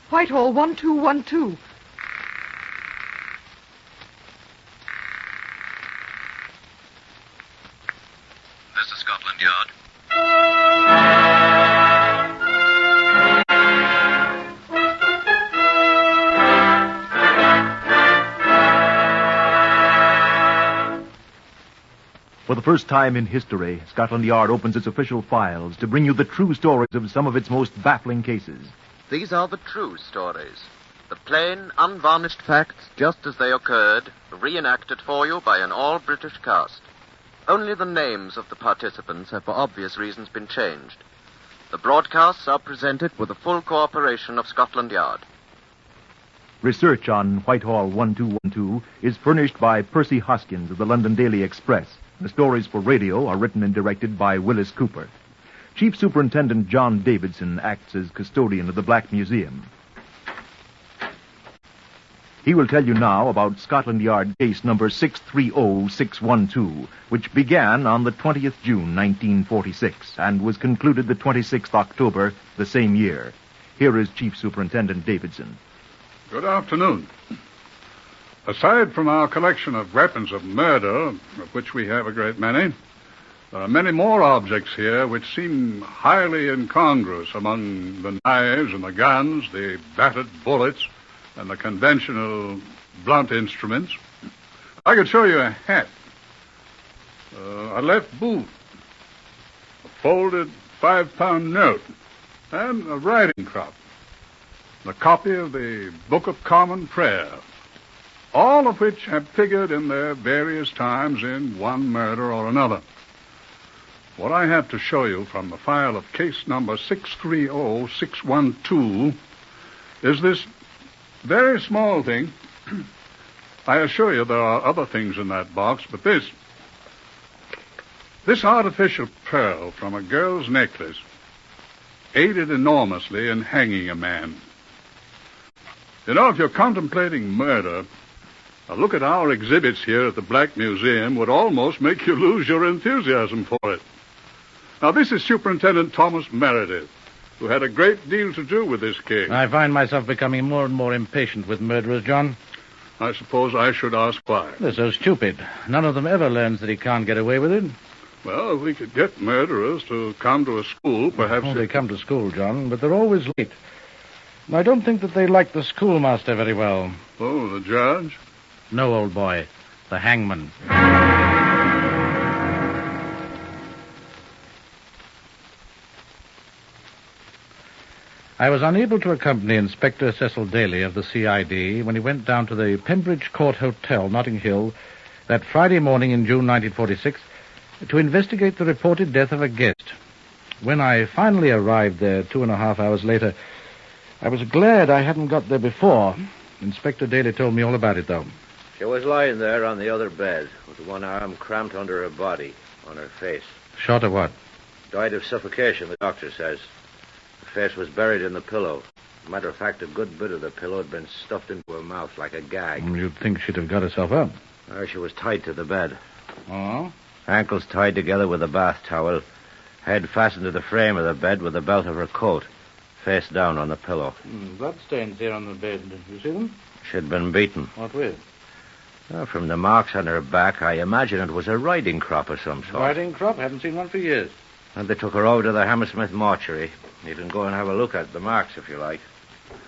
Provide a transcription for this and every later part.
Whitehall 1212. This is Scotland Yard. For the first time in history, Scotland Yard opens its official files to bring you the true stories of some of its most baffling cases. These are the true stories. The plain, unvarnished facts, just as they occurred, reenacted for you by an all-British cast. Only the names of the participants have for obvious reasons been changed. The broadcasts are presented with the full cooperation of Scotland Yard. Research on Whitehall 1212 is furnished by Percy Hoskins of the London Daily Express. The stories for radio are written and directed by Willis Cooper. Chief Superintendent John Davidson acts as custodian of the Black Museum. He will tell you now about Scotland Yard case number 630612, which began on the 20th June, 1946, and was concluded the 26th October the same year. Here is Chief Superintendent Davidson. Good afternoon. Aside from our collection of weapons of murder, of which we have a great many, there are many more objects here which seem highly incongruous among the knives and the guns, the battered bullets, and the conventional blunt instruments. I could show you a hat, a left boot, a folded 5-pound note, and a riding crop, a copy of the Book of Common Prayer, all of which have figured in their various times in one murder or another. What I have to show you from the file of case number 630612 is this very small thing. I assure you there are other things in that box, but this artificial pearl from a girl's necklace aided enormously in hanging a man. You know, if you're contemplating murder, a look at our exhibits here at the Black Museum would almost make you lose your enthusiasm for it. Now, this is Superintendent Thomas Meredith, who had a great deal to do with this case. I find myself becoming more and more impatient with murderers, John. I suppose I should ask why. They're so stupid. None of them ever learns that he can't get away with it. Well, if we could get murderers to come to a school, perhaps... Oh, they come to school, John, but they're always late. I don't think that they like the schoolmaster very well. Oh, the judge? No, old boy. The hangman. I was unable to accompany Inspector Cecil Daly of the CID when he went down to the Pembridge Court Hotel, Notting Hill, that Friday morning in June 1946 to investigate the reported death of a guest. When I finally arrived there 2.5 hours later, I was glad I hadn't got there before. Inspector Daly told me all about it, though. She was lying there on the other bed with one arm cramped under her body, on her face. Shot of what? Died of suffocation, the doctor says. Her face was buried in the pillow. Matter of fact, a good bit of the pillow had been stuffed into her mouth like a gag. You'd think she'd have got herself up. She was tied to the bed. Oh? Ankles tied together with a bath towel. Head fastened to the frame of the bed with the belt of her coat. Face down on the pillow. Bloodstains here on the bed. You see them? She'd been beaten. What with? From the marks on her back, I imagine it was a riding crop of some sort. Riding crop? Haven't seen one for years. And they took her over to the Hammersmith mortuary. You can go and have a look at the marks if you like.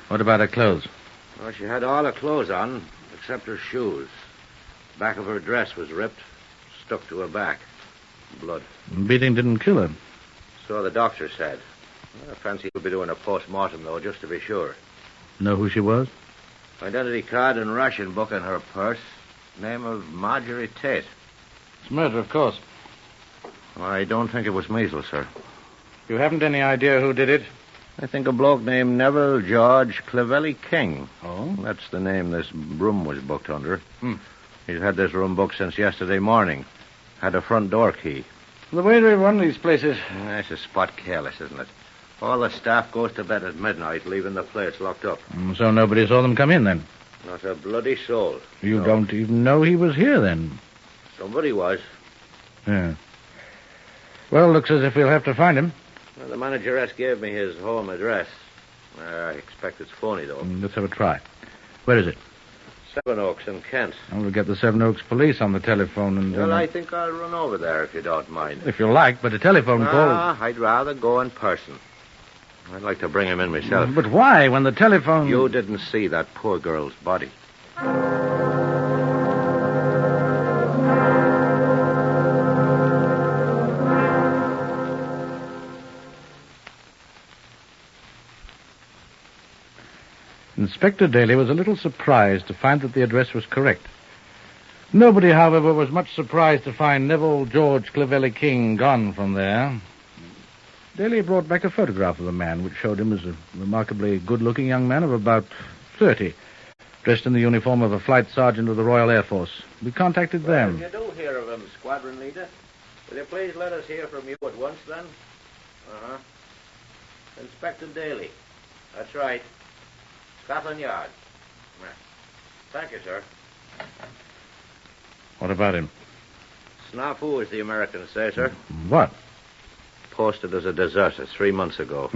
What about her clothes? Well, she had all her clothes on, except her shoes. The back of her dress was ripped, stuck to her back. Blood. Beating didn't kill her. So the doctor said. I fancy he'll be doing a post-mortem, though, just to be sure. Know who she was? Identity card and ration book in her purse. Name of Marjorie Tate. It's murder, of course. I don't think it was measles, sir. You haven't any idea who did it? I think a bloke named Neville Georgeclavelli King. Oh? That's the name this room was booked under. He's had this room booked since yesterday morning. Had a front door key. The way they run these places. That's a spot careless, isn't it? All the staff goes to bed at midnight, leaving the place locked up. So nobody saw them come in, then? Not a bloody soul. You don't even know he was here, then? Somebody was. Yeah. Well, looks as if we'll have to find him. Well, the manageress gave me his home address. I expect it's phony, though. Let's have a try. Where is it? Seven Oaks in Kent. We'll get the Seven Oaks police on the telephone and... Well, I think I'll run over there if you don't mind. If you like, but a telephone call... I'd rather go in person. I'd like to bring him in myself. But why, when the telephone... You didn't see that poor girl's body. Inspector Daly was a little surprised to find that the address was correct. Nobody, however, was much surprised to find Neville Georgeclavelli King gone from there. Daly brought back a photograph of the man, which showed him as a remarkably good-looking young man of about 30, dressed in the uniform of a flight sergeant of the Royal Air Force. We contacted them. If you do hear of him, squadron leader, will you please let us hear from you at once, then? Uh-huh. Inspector Daly. That's right. Scotland Yard. Thank you, sir. What about him? Snafu, as the Americans say, sir. What? Posted as a deserter 3 months ago.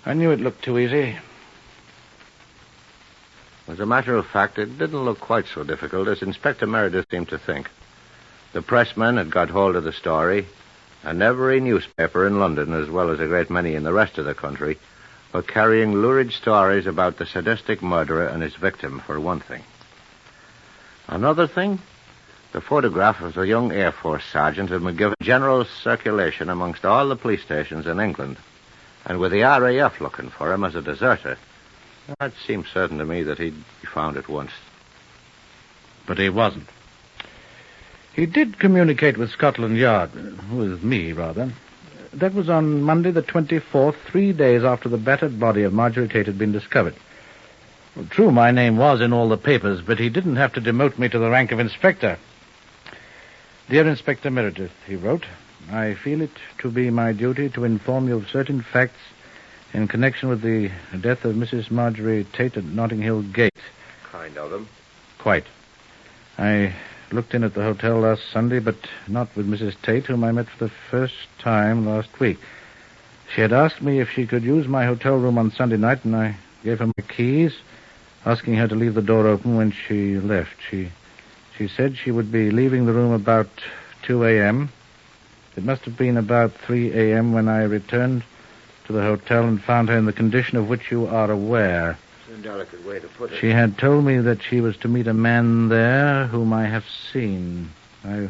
I knew it looked too easy. As a matter of fact, it didn't look quite so difficult as Inspector Meredith seemed to think. The pressmen had got hold of the story, and every newspaper in London, as well as a great many in the rest of the country, were carrying lurid stories about the sadistic murderer and his victim, for one thing. Another thing, the photograph of the young Air Force sergeant had been given general circulation amongst all the police stations in England. And with the RAF looking for him as a deserter, it seemed certain to me that he'd be found at once. But he wasn't. He did communicate with Scotland Yard, with me, rather. That was on Monday the 24th, 3 days after the battered body of Marjorie Tate had been discovered. Well, true, my name was in all the papers, but he didn't have to demote me to the rank of inspector. Dear Inspector Meredith, he wrote, I feel it to be my duty to inform you of certain facts in connection with the death of Mrs. Marjorie Tate at Notting Hill Gate. Kind of him. Quite. I looked in at the hotel last Sunday, but not with Mrs. Tate, whom I met for the first time last week. She had asked me if she could use my hotel room on Sunday night, and I gave her my keys, asking her to leave the door open when she left. She said she would be leaving the room about 2 a.m. It must have been about 3 a.m. when I returned to the hotel and found her in the condition of which you are aware. It's a delicate way to put it. She had told me that she was to meet a man there whom I have seen. I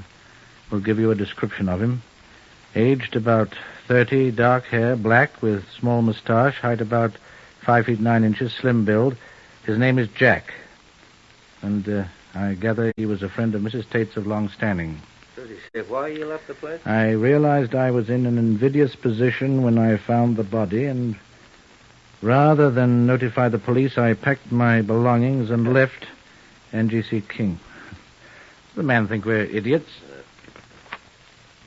will give you a description of him. Aged about 30, dark hair, black, with small moustache, height about 5 feet 9 inches, slim build. His name is Jack. And I gather he was a friend of Mrs. Tate's of long standing. Does he say why you left the place? I realized I was in an invidious position when I found the body, and rather than notify the police, I packed my belongings and left N.G.C. King. The man think we're idiots.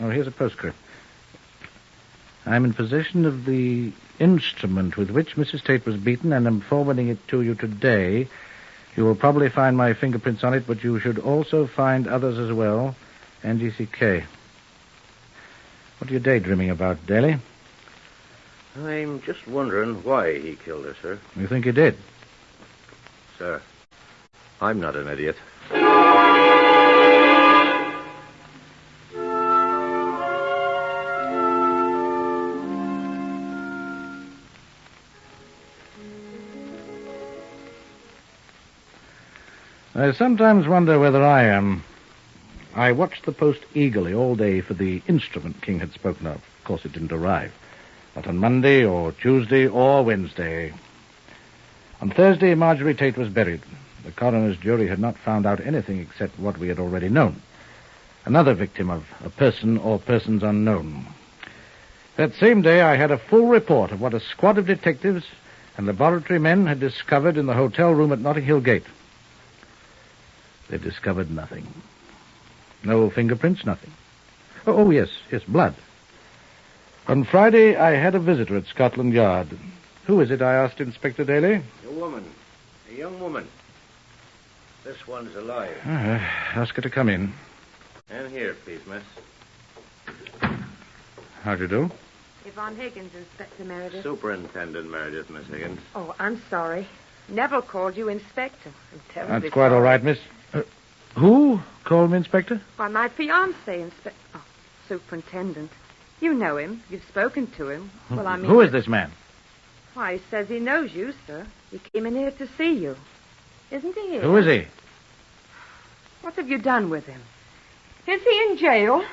Oh, here's a postscript. I'm in possession of the instrument with which Mrs. Tate was beaten, and am forwarding it to you today. You will probably find my fingerprints on it, but you should also find others as well. NGCK. What are you daydreaming about, Daly? I'm just wondering why he killed her, sir. You think he did? Sir, I'm not an idiot. I sometimes wonder whether I am. I watched the post eagerly all day for the instrument King had spoken of. Of course, it didn't arrive. Not on Monday or Tuesday or Wednesday. On Thursday, Marjorie Tate was buried. The coroner's jury had not found out anything except what we had already known. Another victim of a person or persons unknown. That same day, I had a full report of what a squad of detectives and laboratory men had discovered in the hotel room at Notting Hill Gate. They discovered nothing. No fingerprints, nothing. Oh, yes, blood. On Friday, I had a visitor at Scotland Yard. Who is it, I asked Inspector Daly? A young woman. This one's alive. Ask her to come in. And here, please, miss. How do you do? Yvonne Higgins, Inspector Meredith. Superintendent Meredith, Miss Higgins. Oh, I'm sorry. Neville called you Inspector. I'm terribly That's quite sorry. all right, miss. Who called me Inspector? Why, my fiancé, Superintendent. You know him. You've spoken to him. Well, I mean... Who is this man? Why, he says he knows you, sir. He came in here to see you. Isn't he here? Who is he? What have you done with him? Is he in jail?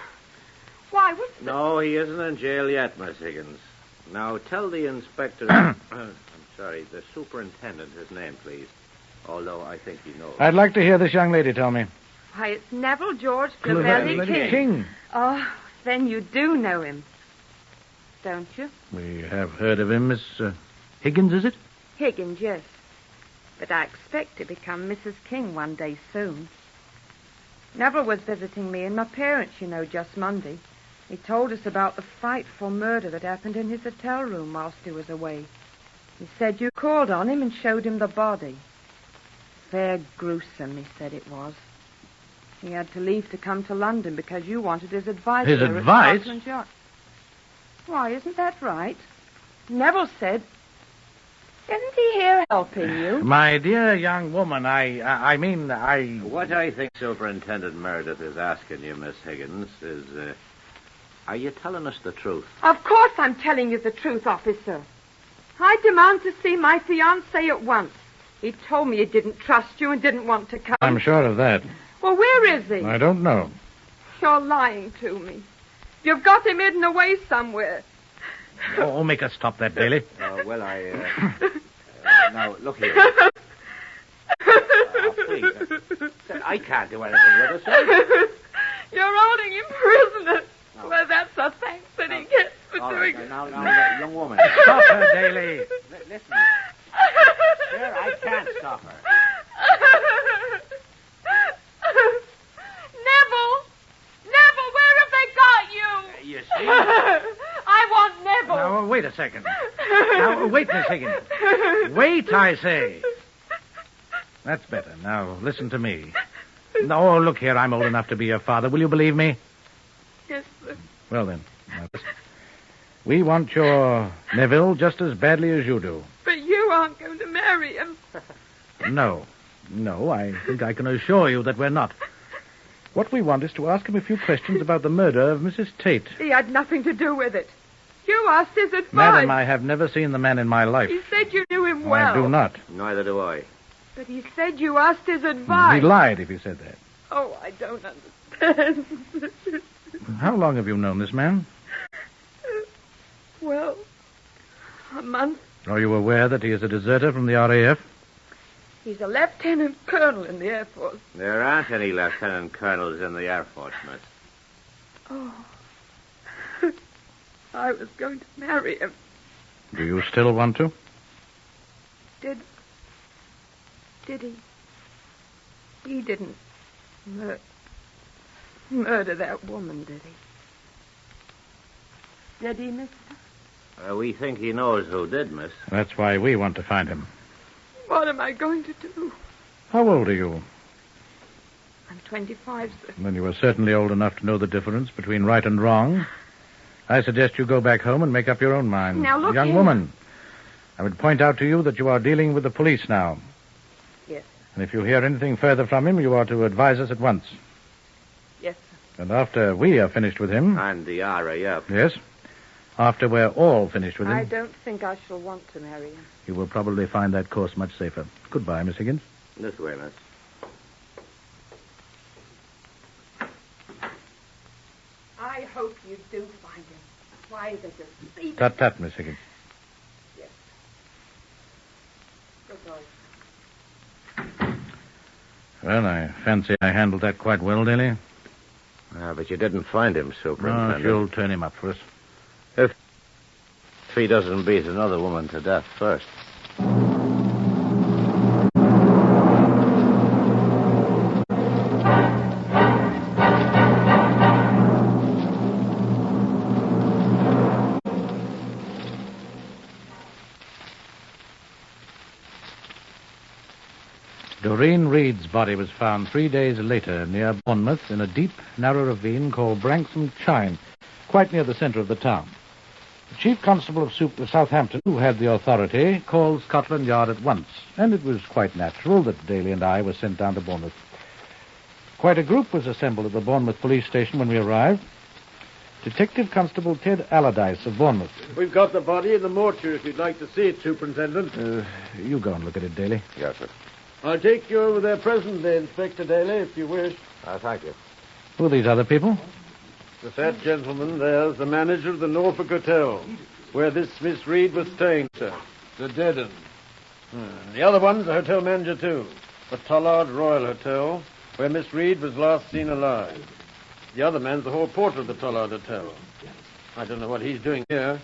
Why, what's... No, he isn't in jail yet, Miss Higgins. Now, tell the inspector... I'm sorry, the superintendent his name, please. Although I think he knows. I'd like to hear this young lady tell me. Why, it's Neville Georgeclavelli King. Oh, then you do know him. Don't you? We have heard of him, Miss Higgins, is it? Higgins, yes. But I expect to become Mrs. King one day soon. Neville was visiting me and my parents, you know, just Monday. He told us about the frightful murder that happened in his hotel room whilst he was away. He said you called on him and showed him the body. Fair gruesome, he said it was. He had to leave to come to London because you wanted his advice. His there advice? At Scotland Yard. Why, isn't that right? Neville said... Isn't he here helping you? My dear young woman, I mean... What I think Superintendent Meredith is asking you, Miss Higgins, is... are you telling us the truth? Of course I'm telling you the truth, officer. I demand to see my fiancé at once. He told me he didn't trust you and didn't want to come. I'm sure of that. Well, where is he? I don't know. You're lying to me. You've got him hidden away somewhere. Oh, make us stop that, Daly. Well, now, look here. Please. I can't do anything with it, sir. You're holding him prisoner. No. Well, that's a thanks that he gets for All doing right, it. now, young woman. Stop her, Daly. Listen. Sir, I can't stop her. Neville, where have they got you? You see? I want Neville. Now, wait a second. Now, wait, Miss Higgins. Wait, I say. That's better. Now, listen to me. No, look here, I'm old enough to be your father. Will you believe me? Yes, sir. Well, then. Now, listen. We want your Neville just as badly as you do. But you aren't going to marry him. No, I think I can assure you that we're not. What we want is to ask him a few questions about the murder of Mrs. Tate. He had nothing to do with it. You asked his advice. Madam, I have never seen the man in my life. He said you knew him well. I do not. Neither do I. But he said you asked his advice. He lied if he said that. Oh, I don't understand. How long have you known this man? Well, a month. Are you aware that he is a deserter from the RAF? He's a lieutenant colonel in the Air Force. There aren't any lieutenant colonels in the Air Force, miss. Oh. I was going to marry him. Do you still want to? Did he? He didn't murder that woman, did he? Did he, mister? We think he knows who did, miss. That's why we want to find him. What am I going to do? How old are you? I'm 25, sir. Then you are certainly old enough to know the difference between right and wrong. I suggest you go back home and make up your own mind. Now, look Young here. woman, I would point out to you that you are dealing with the police now. Yes, And if you hear anything further from him, you are to advise us at once. yes, sir. And after we are finished with him... And the RAF. Yes? After we're all finished with him... I don't think I shall want to marry him. You will probably find that course much safer. Goodbye, Miss Higgins. This way, miss. I hope you do find him. Why, there's a thief. Tut, Miss Higgins. Yes. Goodbye. Well, I fancy I handled that quite well, Daly. But you didn't find him, No, Superintendent. you'll turn him up for us. If he doesn't beat another woman to death first. Doreen Reed's body was found 3 days later near Bournemouth in a deep, narrow ravine called Branksome Chine, quite near the center of the town. The Chief Constable of Southampton, who had the authority, called Scotland Yard at once, and it was quite natural that Daly and I were sent down to Bournemouth. Quite a group was assembled at the Bournemouth police station when we arrived. Detective Constable Ted Allardyce of Bournemouth. We've got the body in the mortuary if you'd like to see it, Superintendent. You go and look at it, Daly. Yes, sir. I'll take you over there presently, Inspector Daly, if you wish. Thank you. Who are these other people? The fat gentleman there's the manager of the Norfolk Hotel, where this Miss Reed was staying, sir. The dead one. The other one's the hotel manager, too. The Tollard Royal Hotel, where Miss Reed was last seen alive. The other man's the hall porter of the Tollard Hotel. I don't know what he's doing here.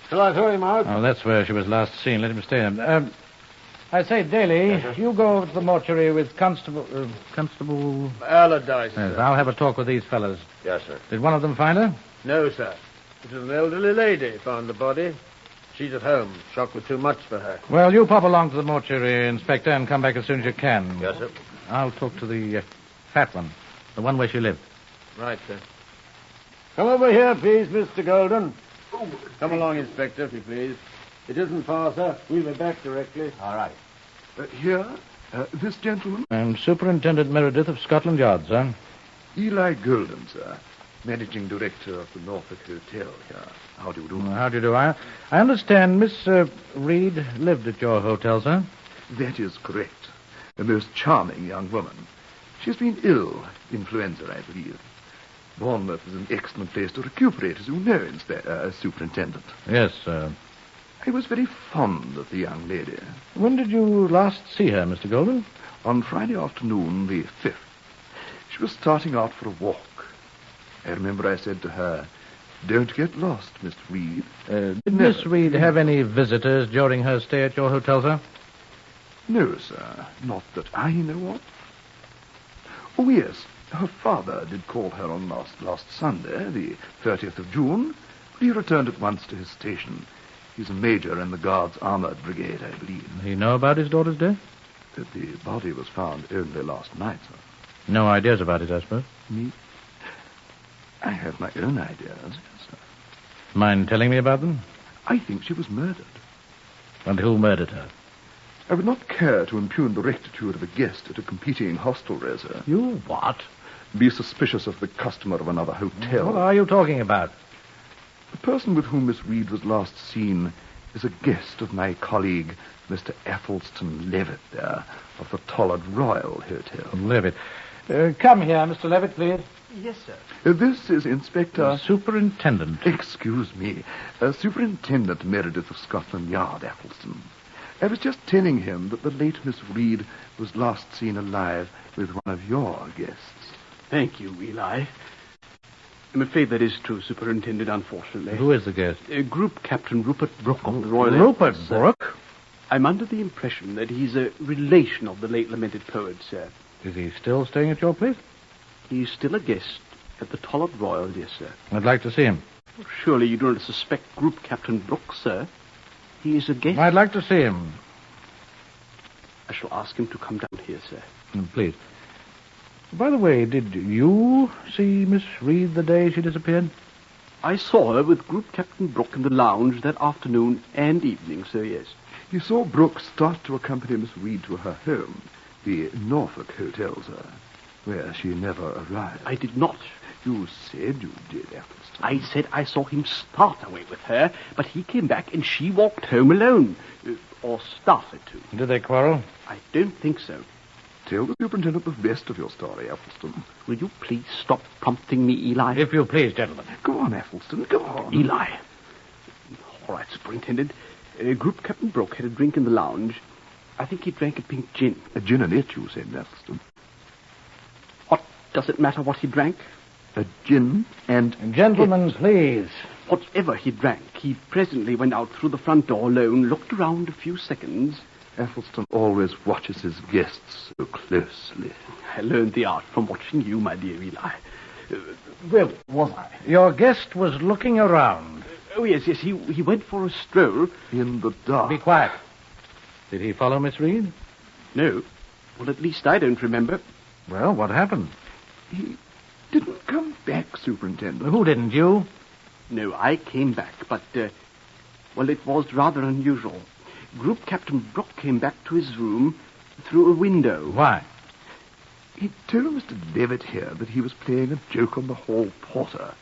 Shall I throw him out? Oh, that's where she was last seen. Let him stay there. I say, Daly, you go over to the mortuary with Constable Allardyce, Yes, sir. I'll have a talk with these fellas. Yes, sir. Did one of them find her? No, sir. It was an elderly lady found the body. She's at home. Shock was too much for her. Well, you pop along to the mortuary, Inspector, and come back as soon as you can. Yes, sir. I'll talk to the fat one, the one where she lived. Right, sir. Come over here, please, Mr. Golden. Come along, Inspector, if you please. It isn't far, sir. We'll be back directly. All right. Here, this gentleman? I'm Superintendent Meredith of Scotland Yard, sir. Eli Golden, sir. Managing director of the Norfolk Hotel here. How do you do? How do you do? I understand Miss Reed lived at your hotel, sir. That is correct. A most charming young woman. She's been ill. Influenza, I believe. Bournemouth is an excellent place to recuperate, as you know, Superintendent. Yes, sir. I was very fond of the young lady. When did you last see her, Mr. Golden? On Friday afternoon, the 5th. She was starting out for a walk. I remember I said to her, "Don't get lost, Miss Reed." Did Miss Reed have any visitors during her stay at your hotel, sir? No, sir. Not that I know of. Oh, yes. Her father did call her on last Sunday, the 30th of June, but he returned at once to his station. He's a major in the Guards' Armored Brigade, I believe. He know about his daughter's death? The body was found only last night, sir. No ideas about it, I suppose. Me? I have my own ideas, yes, sir. Mind telling me about them? I think she was murdered. And who murdered her? I would not care to impugn the rectitude of a guest at a competing hostelry, sir. You what? Be suspicious of the customer of another hotel. What are you talking about? The person with whom Miss Reed was last seen is a guest of my colleague, Mr. Athelstan Levitt, there, of the Tollard Royal Hotel. Levitt. Come here, Mr. Levitt, please. Yes, sir. This is Inspector... Superintendent. Excuse me. Superintendent Meredith of Scotland Yard, Athelstan. I was just telling him that the late Miss Reed was last seen alive with one of your guests. Thank you, Eli. I'm afraid that is true, Superintendent, unfortunately. Who is the guest? Group Captain Rupert Brooke of the Royal Rupert Air Force, Brooke? I'm under the impression that he's a relation of the late lamented poet, sir. Is he still staying at your place? He's still a guest at the Tollard Royal, yes, sir. I'd like to see him. Surely you don't suspect Group Captain Brooke, sir. He is a guest. I'd like to see him. I shall ask him to come down here, sir. Please. By the way, did you see Miss Reed the day she disappeared? I saw her with Group Captain Brooke in the lounge that afternoon and evening, sir, yes. You saw Brooke start to accompany Miss Reed to her home, the Norfolk Hotel, sir, where she never arrived. I did not. You said you did, Athelstan. I said I saw him start away with her, but he came back and she walked home alone. Or started to. Did they quarrel? I don't think so. Tell the superintendent the rest of your story, Athelstan. Will you please stop prompting me, Eli? If you please, gentlemen. Go on, Athelstan, go on. Eli. All right, Superintendent. Group Captain Brooke had a drink in the lounge. I think he drank a pink gin. A gin and it, you said, Athelstan. What does it matter what he drank? A gin and... Gentlemen, please. Whatever he drank, he presently went out through the front door alone, looked around a few seconds. Athelstan always watches his guests so closely. I learned the art from watching you, my dear Eli. Where was I? Your guest was looking around. Oh, yes, he went for a stroll. In the dark. Be quiet. Did he follow Miss Reed? No. Well, at least I don't remember. Well, what happened? He didn't come back, Superintendent. Who didn't, you? No, I came back, but Well, it was rather unusual. Group Captain Brooke came back to his room through a window. Why? He told Mr. Levitt here that he was playing a joke on the hall porter.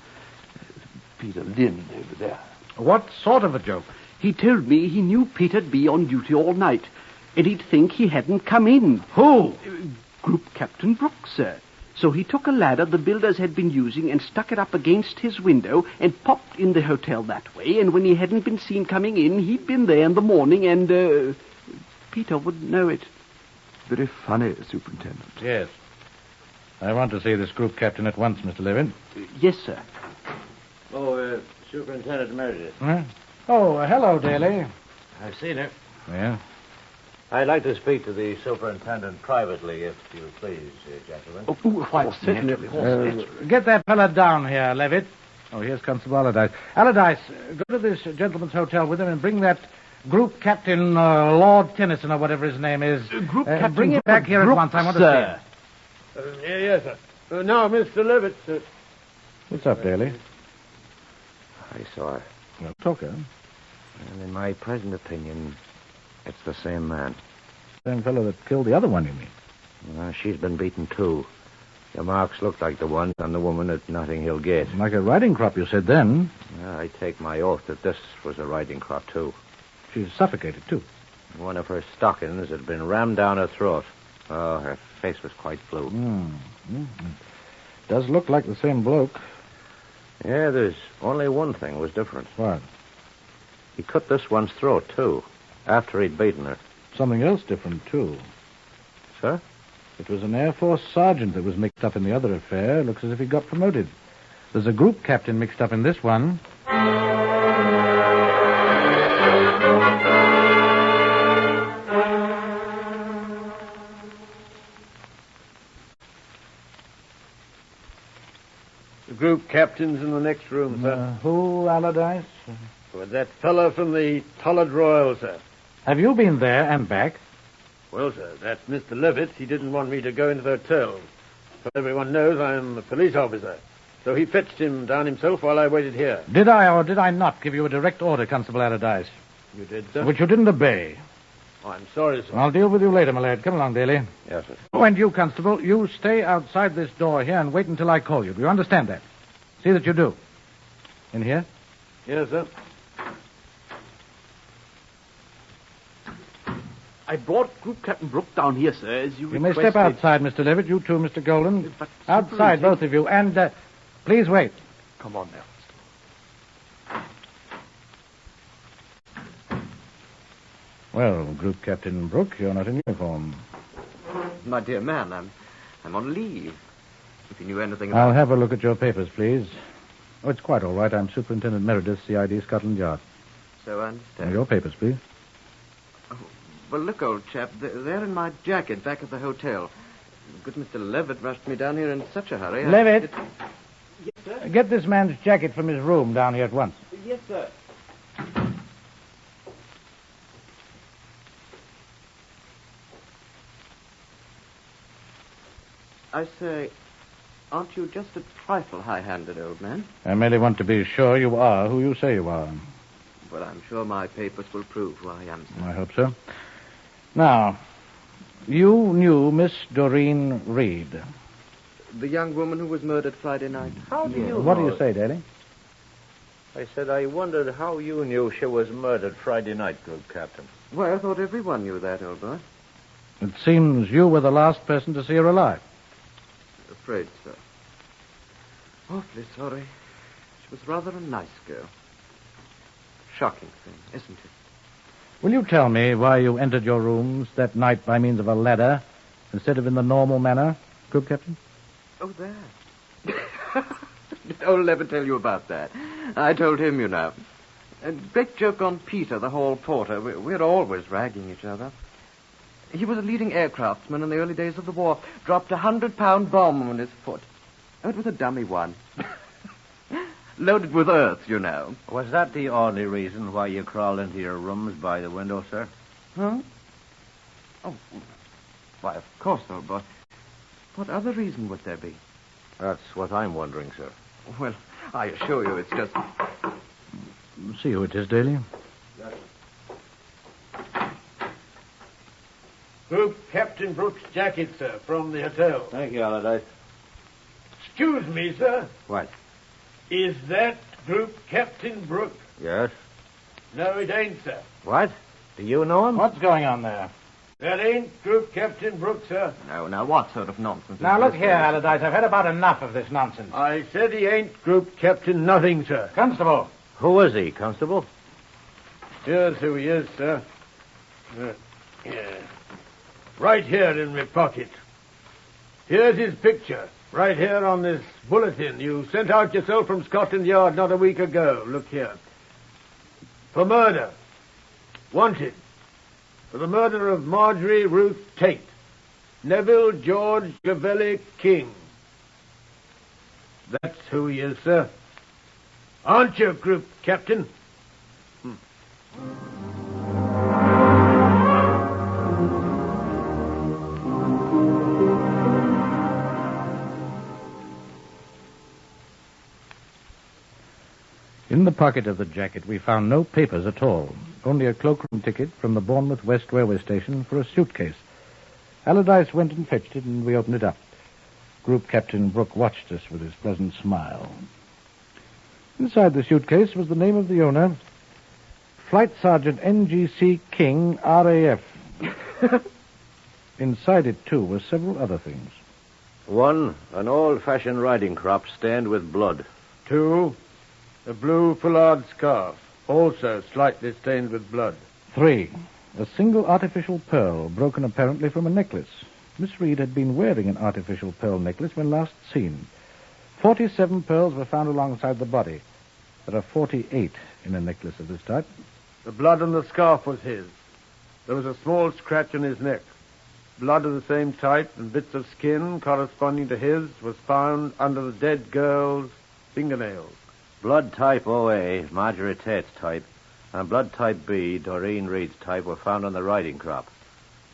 Peter Lynn over there. What sort of a joke? He told me he knew Peter'd be on duty all night, and he'd think he hadn't come in. Who? Group Captain Brooke, sir. So he took a ladder the builders had been using and stuck it up against his window and popped in the hotel that way, and when he hadn't been seen coming in, he'd been there in the morning, and, Peter wouldn't know it. Very funny, Superintendent. Yes. I want to see this group captain at once, Mr. Levitt. Yes, sir. Oh, Superintendent Meredith. Huh? Oh, hello, Daly. I've seen her. Yeah? I'd like to speak to the superintendent privately, if you please, gentlemen. Oh, why, certainly. Get that fella down here, Levitt. Oh, here's Constable Allardyce. Allardyce, go to this gentleman's hotel with him and bring that group captain, Lord Tennyson, or whatever his name is. Group captain bring him back here at once. I want to see him. Yes, sir. Now, Mr. Levitt, sir. What's up, Daly? I saw her. Well, talk her. And in my present opinion, it's the same man. Same fellow that killed the other one, you mean? She's been beaten, too. The marks look like the ones on the woman at Notting Hill Gate. Like a riding crop, you said then. I take my oath that this was a riding crop, too. She's suffocated, too. One of her stockings had been rammed down her throat. Oh, her face was quite blue. Does look like the same bloke. Yeah, there's only one thing was different. What? He cut this one's throat, too, after he'd beaten her. Something else different, too. Sir? It was an Air Force sergeant that was mixed up in the other affair. Looks as if he got promoted. There's a group captain mixed up in this one. The group captain's in the next room, sir. Who, Allardyce? With that fellow from the Tollard Royal, sir. Have you been there and back? Well, sir, that's Mr. Levitt. He didn't want me to go into the hotel. But everyone knows I'm a police officer. So he fetched him down himself while I waited here. Did I or did I not give you a direct order, Constable Allardyce? You did, sir? Which you didn't obey. Oh, I'm sorry, sir. I'll deal with you later, my lad. Come along, Daly. Yes, sir. Oh, and you, Constable, you stay outside this door here and wait until I call you. Do you understand that? See that you do. In here? Yes, sir. I brought Group Captain Brooke down here, sir, as you You may requested. step outside, Mr. Levitt. You too, Mr. Golden. But Outside, both of you. And, please wait. Come on now. Well, Group Captain Brooke, you're not in uniform. My dear man, I'm on leave. If you knew anything about... I'll have a look at your papers, please. Oh, it's quite all right. I'm Superintendent Meredith, CID, Scotland Yard. So I Now, understand. your papers, please. Well, look, old chap, they're in my jacket back at the hotel. Good Mr. Levitt rushed me down here in such a hurry. Levitt! Yes, sir. Get this man's jacket from his room down here at once. Yes, sir. I say, aren't you just a trifle high-handed, old man? I merely want to be sure you are who you say you are. Well, I'm sure my papers will prove who I am, sir. I hope so. Now, you knew Miss Doreen Reed. The young woman who was murdered Friday night. How do you What do know you say, Daly? I said I wondered how you knew she was murdered Friday night, Group Captain. Well, I thought everyone knew that, old boy. It seems you were the last person to see her alive. Afraid so. Awfully sorry. She was rather a nice girl. Shocking thing, isn't it? Will you tell me why you entered your rooms that night by means of a ladder instead of in the normal manner, Group Captain? Oh, that. Did old Levitt tell you about that? I told him, you know. A great joke on Peter, the hall porter. We're always ragging each other. He was a leading aircraftsman in the early days of the war. Dropped a 100-pound bomb on his foot. Oh, it was a dummy one. Loaded with earth, you know. Was that the only reason why you crawled into your rooms by the window, sir? Huh? Oh, why, of course, old boy. What other reason would there be? That's what I'm wondering, sir. Well, I assure you it's just... See who it is, Daly. Group Captain Brooks' jacket, sir, from the hotel. Thank you, Allardyce. Excuse me, sir. What? Is that Group Captain Brooks? Yes. No, it ain't, sir. What? Do you know him? What's going on there? That ain't Group Captain Brooks, sir. Now, what sort of nonsense? Now, look here, Allardyce. I've had about enough of this nonsense. I said he ain't Group Captain nothing, sir. Constable. Who is he, Constable? Here's who he is, sir. Yeah. Right here in my pocket. Here's his picture. Right here on this bulletin you sent out yourself from Scotland Yard not a week ago. Look here. For murder. Wanted. For the murder of Marjorie Ruth Tate. Neville Georgeclavelli King. That's who he is, sir. Aren't you, Group Captain? In the pocket of the jacket, we found no papers at all, only a cloakroom ticket from the Bournemouth West Railway Station for a suitcase. Allardyce went and fetched it, and we opened it up. Group Captain Brooke watched us with his pleasant smile. Inside the suitcase was the name of the owner, Flight Sergeant NGC King, RAF. Inside it, too, were several other things. 1, an old-fashioned riding crop stained with blood. 2, a blue foulard scarf, also slightly stained with blood. 3, a single artificial pearl, broken apparently from a necklace. Miss Reed had been wearing an artificial pearl necklace when last seen. 47 pearls were found alongside the body. There are 48 in a necklace of this type. The blood on the scarf was his. There was a small scratch on his neck. Blood of the same type and bits of skin corresponding to his was found under the dead girl's fingernails. Blood type OA, Marjorie Tate's type, and blood type B, Doreen Reed's type, were found on the riding crop.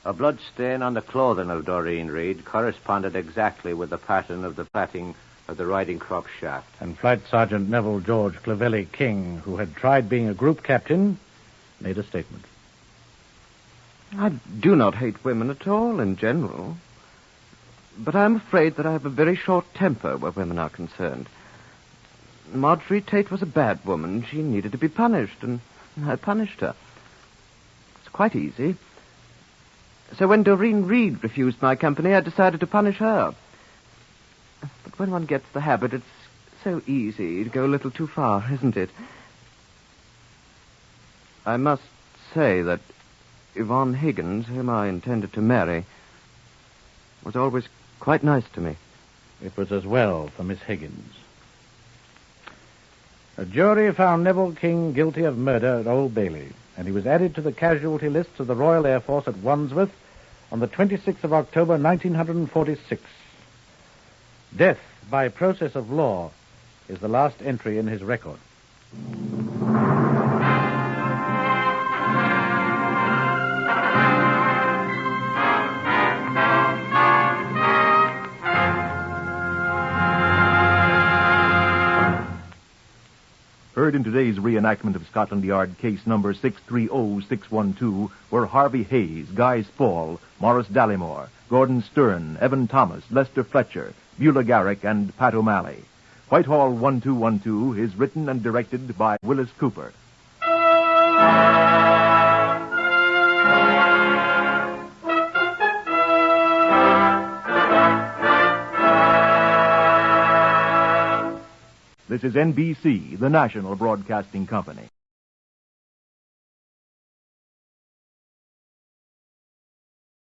A blood stain on the clothing of Doreen Reed corresponded exactly with the pattern of the plaiting of the riding crop shaft. And Flight Sergeant Neville Georgeclavelli King, who had tried being a group captain, made a statement. I do not hate women at all in general. But I'm afraid that I have a very short temper where women are concerned. Marjorie Tate was a bad woman. She needed to be punished, and I punished her. It's quite easy. So when Doreen Reed refused my company, I decided to punish her. But when one gets the habit, it's so easy to go a little too far, isn't it? I must say that Yvonne Higgins, whom I intended to marry, was always quite nice to me. It was as well for Miss Higgins. A jury found Neville King guilty of murder at Old Bailey, and he was added to the casualty lists of the Royal Air Force at Wandsworth on the 26th of October, 1946. Death by process of law is the last entry in his record. Heard in today's reenactment of Scotland Yard case number 630612 were Harvey Hayes, Guy Spall, Morris Dallymore, Gordon Stern, Evan Thomas, Lester Fletcher, Beulah Garrick, and Pat O'Malley. Whitehall 1212 is written and directed by Willis Cooper. This is NBC, the national broadcasting company.